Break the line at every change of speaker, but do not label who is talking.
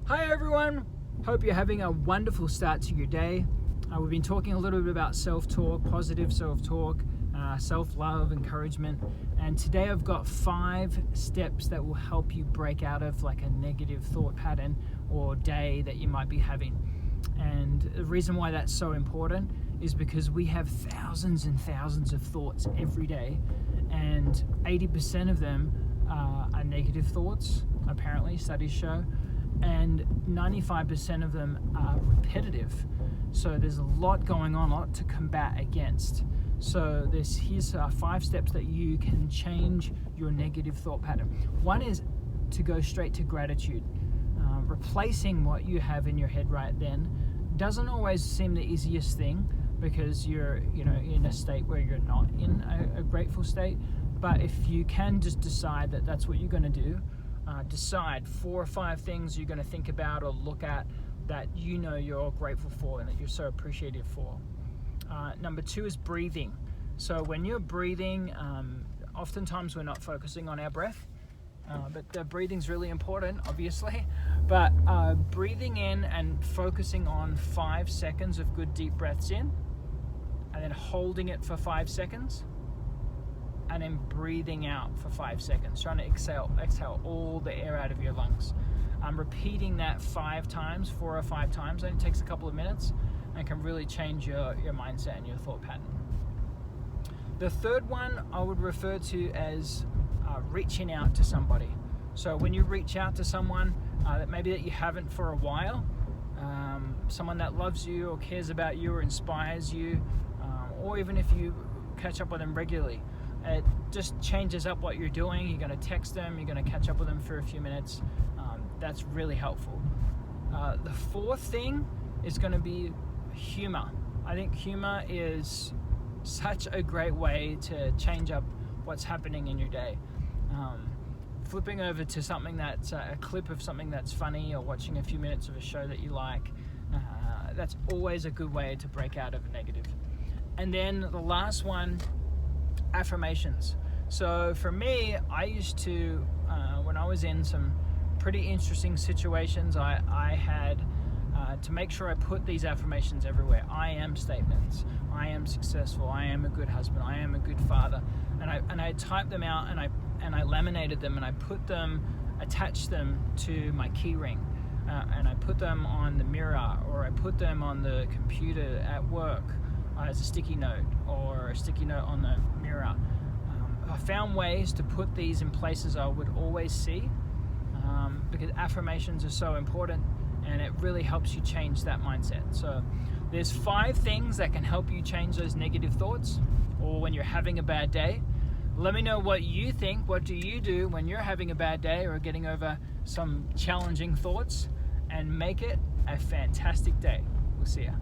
Hi everyone, hope you're having a wonderful start to your day. We've been talking a little bit about self-talk, positive self-talk, self-love, encouragement, and today I've got 5 steps that will help you break out of like a negative thought pattern or day that you might be having. And the reason why that's so important is because we have thousands and thousands of thoughts every day, and 80% of them are negative thoughts, apparently, studies show, and 95% of them are repetitive. So there's a lot going on, a lot to combat against. So here's 5 steps that you can change your negative thought pattern. One is to go straight to gratitude. Replacing what you have in your head right then doesn't always seem the easiest thing, because you're in a state where you're not in a grateful state. But if you can just decide that that's what you're going to do, decide 4 or 5 things you're going to think about or look at that you're grateful for and that you're so appreciative for. Number 2 is breathing. So when you're breathing, oftentimes we're not focusing on our breath, but breathing's really important, obviously. But breathing in and focusing on 5 seconds of good deep breaths in, and then holding it for 5 seconds, and then breathing out for 5 seconds, trying to exhale all the air out of your lungs. Repeating that 4 or 5 times, and it takes a couple of minutes and can really change your mindset and your thought pattern. The third one I would refer to as reaching out to somebody. So when you reach out to someone that you haven't for a while, someone that loves you or cares about you or inspires you, or even if you catch up with them regularly, it just changes up what you're doing. You're going to text them, you're going to catch up with them for a few minutes. That's really helpful. The 4th thing is going to be humor. I think humor is such a great way to change up what's happening in your day. Flipping over to something that's a clip of something that's funny, or watching a few minutes of a show that you like, that's always a good way to break out of a negative. And then the last one, affirmations. So for me, I used to, when I was in some pretty interesting situations, I had to make sure I put these affirmations everywhere. I am statements. I am successful. I am a good husband. I am a good father. And I typed them out, and I laminated them, and I attached them to my key ring, and I put them on the mirror, or I put them on the computer at work as a sticky note, or a sticky note on the mirror. I found ways to put these in places I would always see, because affirmations are so important, and it really helps you change that mindset. So there's 5 things that can help you change those negative thoughts, or when you're having a bad day. Let me know what you think. What do you do when you're having a bad day or getting over some challenging thoughts? And make it a fantastic day. We'll see ya.